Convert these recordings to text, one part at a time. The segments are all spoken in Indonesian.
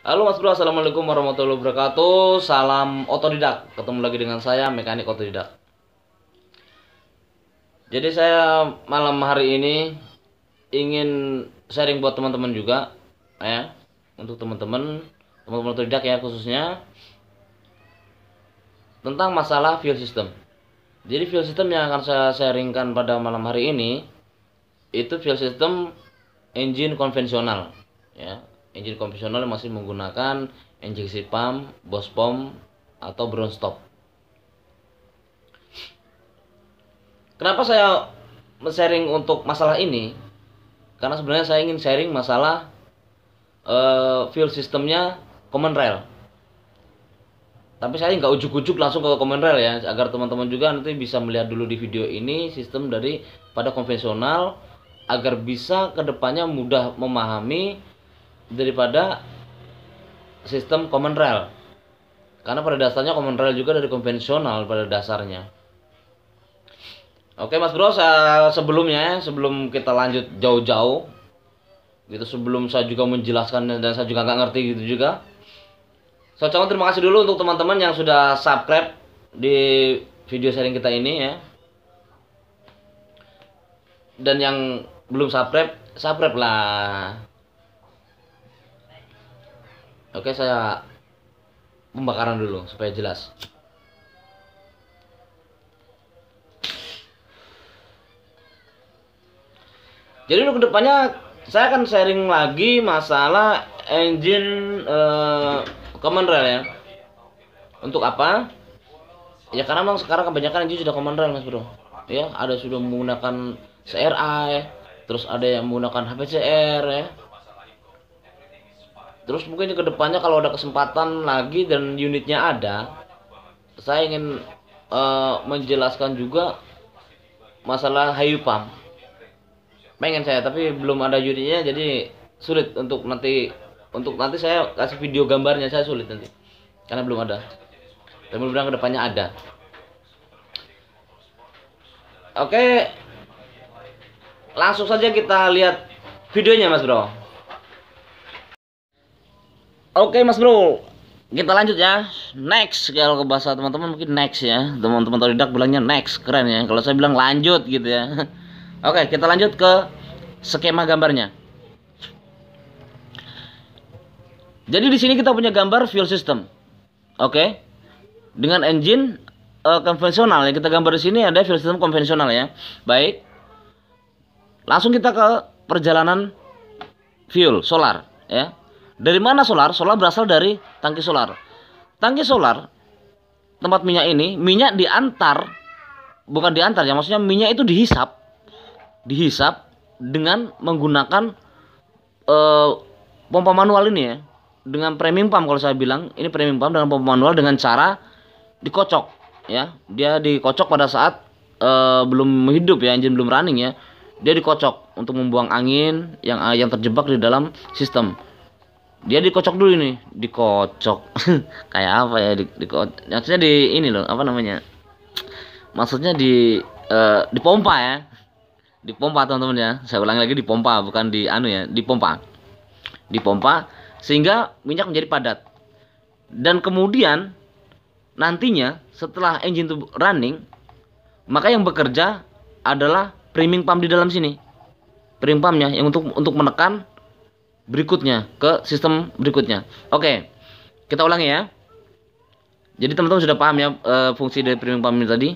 Halo Mas Bro, Assalamualaikum warahmatullahi wabarakatuh. Salam otodidak. Ketemu lagi dengan saya, mekanik otodidak. Jadi saya malam hari ini ingin sharing buat teman-teman juga, ya. Untuk teman-teman otodidak ya khususnya tentang masalah fuel system. Jadi fuel system yang akan saya sharingkan pada malam hari ini itu fuel system engine konvensional, ya. Engine konvensional yang masih menggunakan injeksi pump, boost pump atau brown stop. Kenapa saya sharing untuk masalah ini? Karena sebenarnya saya ingin sharing masalah fuel systemnya common rail. Tapi saya nggak ujuk-ujuk langsung ke common rail ya, agar teman-teman juga nanti bisa melihat dulu di video ini sistem dari pada konvensional, agar bisa kedepannya mudah memahami daripada sistem common rail. Karena pada dasarnya common rail juga dari konvensional pada dasarnya. Oke Mas Bro, sebelum kita lanjut jauh-jauh gitu, sebelum saya juga menjelaskan dan saya juga nggak ngerti gitu juga, saya ucapkan terima kasih dulu untuk teman-teman yang sudah subscribe di video sharing kita ini ya. Dan yang belum subscribe lah. Oke, saya pembakaran dulu supaya jelas. Jadi untuk kedepannya saya akan sharing lagi masalah engine common rail ya. Untuk apa? Ya karena memang sekarang kebanyakan engine sudah common rail Mas Bro. Ya, ada sudah menggunakan CRI, terus ada yang menggunakan HPCR ya. Terus mungkin ke depannya kalau ada kesempatan lagi dan unitnya ada, saya ingin menjelaskan juga masalah HU pump. Pengen saya, tapi belum ada unitnya, jadi sulit untuk nanti saya kasih video gambarnya, saya sulit nanti karena belum ada. Tapi mudah-mudahan ke depannya ada. Oke, langsung saja kita lihat videonya Mas Bro. Oke Mas Bro, kita lanjut ya. Next, kalau ke bahasa teman-teman mungkin next ya. Teman-teman otodidak bilangnya next, keren ya. Kalau saya bilang lanjut gitu ya. Oke, kita lanjut ke skema gambarnya. Jadi di sini kita punya gambar fuel system. Oke. Dengan engine konvensional ya. Kita gambar di sini ada fuel system konvensional ya. Baik. Langsung kita ke perjalanan fuel solar ya. Dari mana solar? Solar berasal dari tangki solar. Tangki solar, tempat minyak ini, minyak diantar, bukan diantar ya, maksudnya minyak itu dihisap dengan menggunakan pompa manual ini ya, dengan premium pump. Kalau saya bilang ini premium pump dengan pompa manual dengan cara dikocok ya. Dia dikocok pada saat belum hidup ya, engine belum running ya. Dia dikocok untuk membuang angin yang terjebak di dalam sistem. Dia dikocok dulu nih, dikocok kayak apa ya, dikocok. Maksudnya di ini loh, apa namanya? Maksudnya dipompa ya. Dipompa teman-teman ya. Saya ulangi lagi, dipompa, bukan di anu ya, dipompa. Dipompa sehingga minyak menjadi padat. Dan kemudian nantinya setelah engine itu running, maka yang bekerja adalah priming pump di dalam sini. Priming pumpnya yang untuk menekan berikutnya ke sistem berikutnya. Oke, kita ulangi ya. Jadi teman-teman sudah paham ya fungsi dari priming pump ini tadi.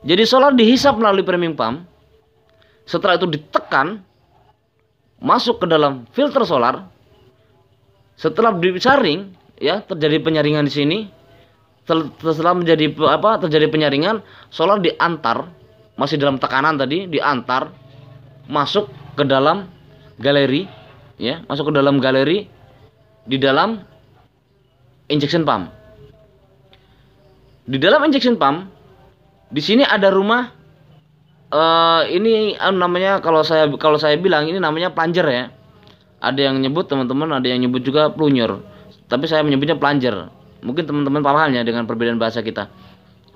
Jadi solar dihisap melalui priming pump. Setelah itu ditekan masuk ke dalam filter solar. Setelah disaring ya, terjadi penyaringan di sini. Setelah terjadi penyaringan, solar diantar, masih dalam tekanan tadi, diantar masuk ke dalam galeri ya, masuk ke dalam galeri di dalam injection pump. Di dalam injection pump di sini ada rumah ini namanya, kalau saya bilang ini namanya plunger ya. Ada yang nyebut teman-teman, ada yang nyebut juga plunger. Tapi saya menyebutnya plunger. Mungkin teman-teman pahamnya dengan perbedaan bahasa kita.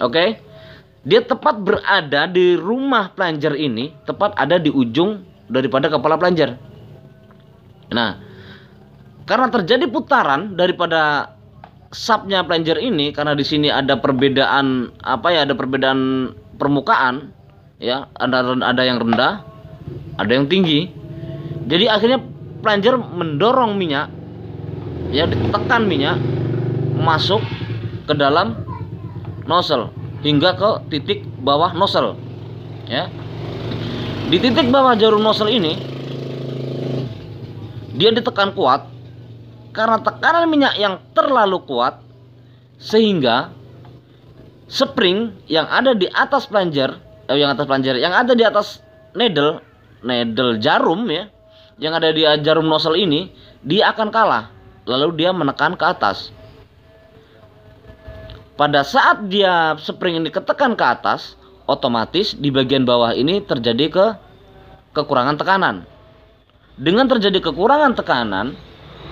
Oke. Dia tepat berada di rumah plunger ini, tepat ada di ujung daripada kepala plunger. Nah, karena terjadi putaran daripada subnya plunger ini, karena di sini ada perbedaan ada perbedaan permukaan ya, ada yang rendah, ada yang tinggi. Jadi akhirnya plunger mendorong minyak ya, ditekan minyak masuk ke dalam nozzle hingga ke titik bawah nozzle ya. Di titik bawah jarum nozzle ini dia ditekan kuat karena tekanan minyak yang terlalu kuat, sehingga spring yang ada di atas plunger, yang ada di atas needle jarum ya, yang ada di jarum nozzle ini, dia akan kalah, lalu dia menekan ke atas. Pada saat dia spring ini ketekan ke atas, otomatis di bagian bawah ini terjadi kekurangan tekanan. Dengan terjadi kekurangan tekanan,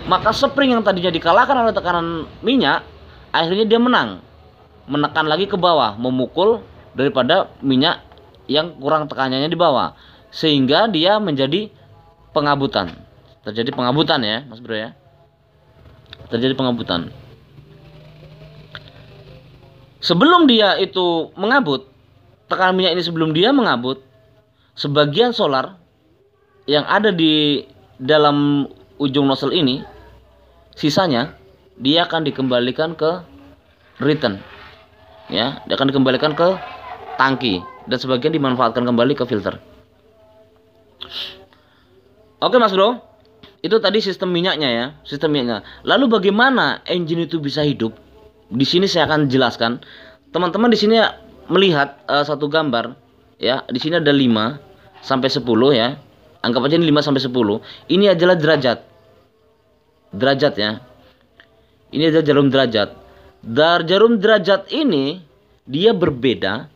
maka spring yang tadinya dikalahkan oleh tekanan minyak, akhirnya dia menekan lagi ke bawah, memukul daripada minyak yang kurang tekanannya di bawah, sehingga dia menjadi pengabutan. Terjadi pengabutan ya, Mas Bro ya. Terjadi pengabutan. Sebelum dia itu mengabut, tekanan minyak ini sebelum dia mengabut, sebagian solar yang ada di dalam ujung nozzle ini, sisanya dia akan dikembalikan ke return ya, dia akan dikembalikan ke tangki, dan sebagian dimanfaatkan kembali ke filter. Oke Mas Bro, itu tadi sistem minyaknya ya, sistem minyaknya. Lalu bagaimana engine itu bisa hidup? Di sini saya akan jelaskan. Teman-teman di sini melihat satu gambar ya, di sini ada 5 sampai 10 ya. Anggap aja ini 5 sampai 10. Ini adalah derajat. Derajat ya. Ini adalah jarum derajat. Jarum derajat ini dia berbeda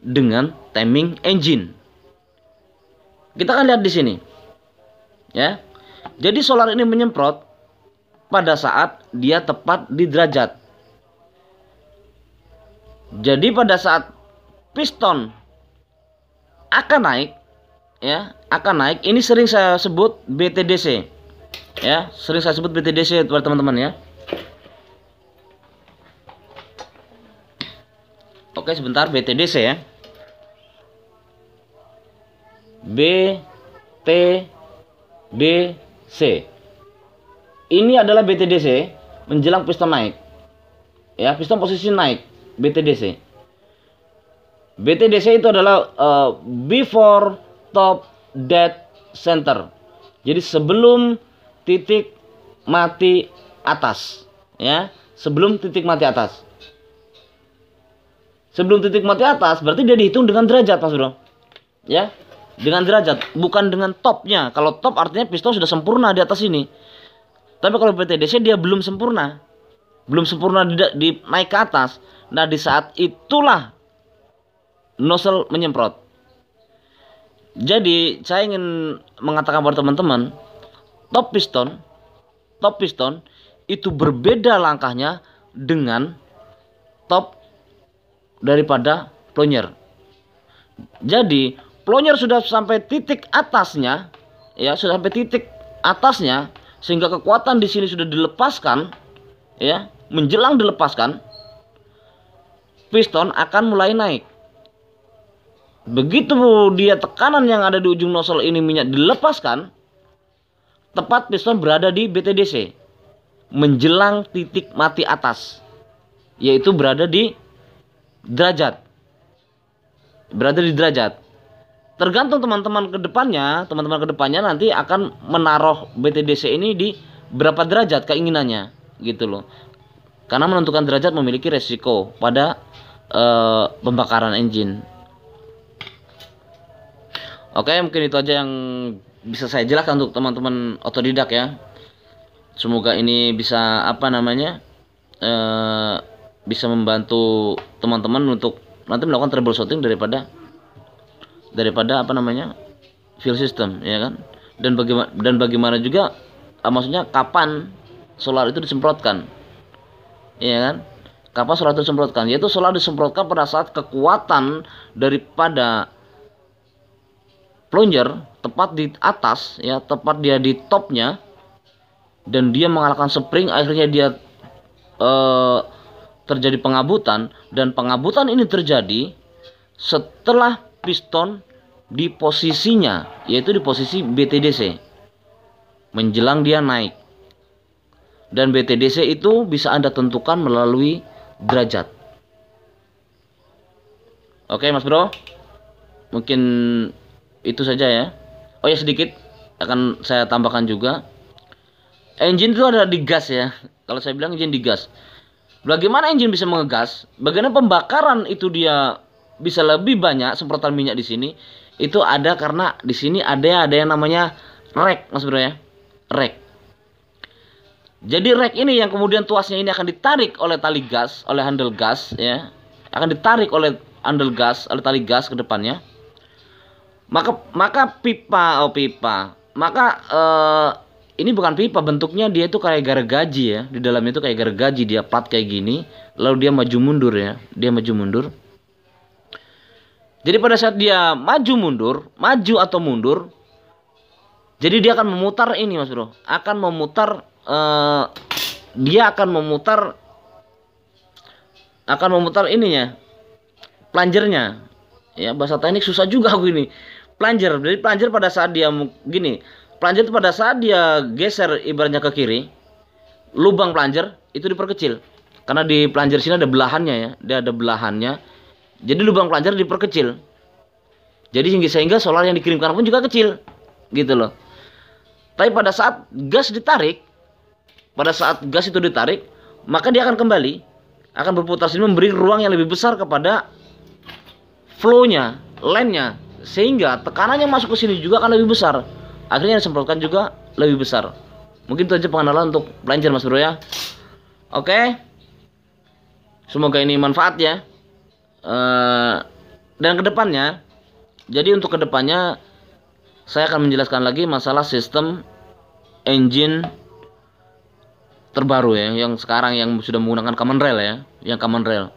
dengan timing engine. Kita akan lihat di sini. Ya. Jadi solar ini menyemprot pada saat dia tepat di derajat. Jadi pada saat piston akan naik ya, akan naik, ini sering saya sebut BTDC ya, sering saya sebut BTDC buat teman-teman ya. Oke sebentar, BTDC ya, BTDC ini adalah BTDC menjelang piston naik ya, piston posisi naik, BTDC. BTDC itu adalah before top dead center. Jadi sebelum titik mati atas ya, sebelum titik mati atas. Sebelum titik mati atas berarti dia dihitung dengan derajat Mas Bro. Ya, dengan derajat, bukan dengan topnya. Kalau top artinya piston sudah sempurna di atas ini. Tapi kalau BTDC dia belum sempurna. Belum sempurna di naik ke atas. Nah, di saat itulah nozzle menyemprot. Jadi saya ingin mengatakan kepada teman-teman, top piston itu berbeda langkahnya dengan top daripada plunger. Jadi plunger sudah sampai titik atasnya ya, sudah sampai titik atasnya, sehingga kekuatan di sini sudah dilepaskan ya, menjelang dilepaskan, piston akan mulai naik. Begitu dia tekanan yang ada di ujung nozzle ini minyak dilepaskan, tepat piston berada di BTDC menjelang titik mati atas, yaitu berada di derajat. Berada di derajat. Tergantung teman-teman ke depannya nanti akan menaruh BTDC ini di berapa derajat keinginannya gitu loh. Karena menentukan derajat memiliki resiko pada pembakaran engine. Oke, mungkin itu aja yang bisa saya jelaskan untuk teman-teman otodidak ya. Semoga ini bisa bisa membantu teman-teman untuk nanti melakukan troubleshooting daripada fuel system ya kan. Dan bagaimana juga maksudnya kapan solar itu disemprotkan. Ya kan? Kapan solar itu disemprotkan? Yaitu solar disemprotkan pada saat kekuatan daripada plunger tepat di atas ya, tepat dia di topnya dan dia mengalahkan spring, akhirnya dia terjadi pengabutan, dan pengabutan ini terjadi setelah piston di posisinya, yaitu di posisi BTDC menjelang dia naik. Dan BTDC itu bisa Anda tentukan melalui derajat. Oke Mas Bro, mungkin itu saja ya. Oh ya, sedikit akan saya tambahkan juga. Engine itu ada di gas ya. Kalau saya bilang engine di gas. Bagaimana engine bisa mengegas? Bagaimana pembakaran itu dia bisa lebih banyak semprotan minyak di sini? Itu ada karena di sini ada yang namanya rek, Mas Bro ya. Rek. Jadi rek ini yang kemudian tuasnya ini akan ditarik oleh tali gas, oleh handle gas ya. Akan ditarik oleh handle gas, oleh tali gas ke depannya. Maka pipa. Ini bukan pipa, bentuknya dia itu kayak gergaji ya. Di dalamnya itu kayak gergaji, dia plat kayak gini, lalu dia maju mundur ya. Dia maju mundur. Jadi pada saat dia maju mundur, maju atau mundur, jadi dia akan memutar ini Mas Bro. Akan memutar dia akan memutar ininya, planjernya. Ya, bahasa teknik susah juga aku ini. Plunger. Jadi plunger pada saat dia gini, plunger itu pada saat dia geser ibaratnya ke kiri, lubang plunger itu diperkecil. Karena di plunger sini ada belahannya ya, dia ada belahannya. Jadi lubang plunger diperkecil. Jadi sehingga solar yang dikirimkan pun juga kecil. Gitu loh. Tapi pada saat gas ditarik, maka dia akan kembali, akan berputar sini, memberi ruang yang lebih besar kepada flow-nya, line-nya, sehingga tekanannya masuk ke sini juga akan lebih besar. Akhirnya yang disemprotkan juga lebih besar. Mungkin itu aja pengenalan untuk plunger Mas Bro ya. Oke. Semoga ini manfaat ya. Dan kedepannya, jadi untuk kedepannya saya akan menjelaskan lagi masalah sistem engine terbaru ya, yang sekarang yang sudah menggunakan common rail ya, yang common rail.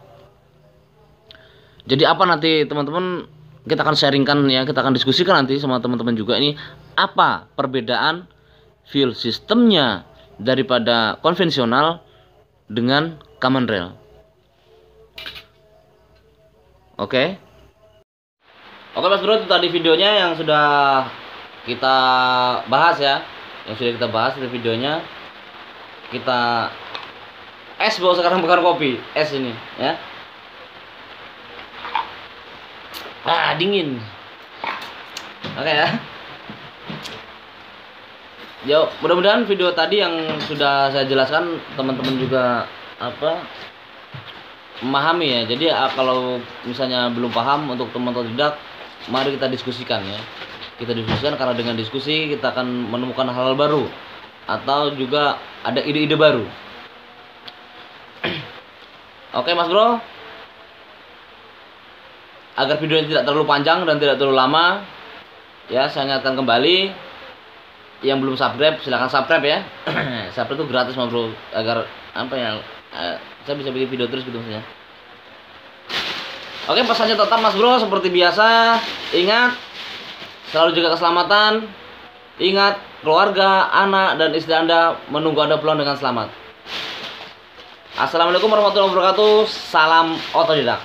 Jadi apa nanti teman-teman kita akan sharingkan ya, kita akan diskusikan nanti sama teman-teman juga ini apa perbedaan fuel sistemnya daripada konvensional dengan common rail. Oke. Oke Mas Bro, itu tadi videonya yang sudah kita bahas ya. Yang sudah kita bahas di videonya. Kita es Bro, sekarang bukan kopi, es ini ya. Dingin. Oke ya. Yo, mudah-mudahan video tadi yang sudah saya jelaskan teman-teman juga memahami ya. Jadi kalau misalnya belum paham untuk teman-teman tidak, mari kita diskusikan ya. Kita diskusikan, karena dengan diskusi kita akan menemukan hal-hal baru atau juga ada ide-ide baru. Oke Mas Bro, agar videonya tidak terlalu panjang dan tidak terlalu lama ya, saya ingatkan kembali, yang belum subscribe silahkan subscribe ya. Subscribe itu gratis Mas Bro, agar saya bisa bikin video terus gitu maksudnya. Oke, pesannya tetap Mas Bro seperti biasa, ingat selalu jaga keselamatan. Ingat, keluarga, anak, dan istri Anda menunggu Anda pulang dengan selamat. Assalamualaikum warahmatullahi wabarakatuh. Salam otodidak.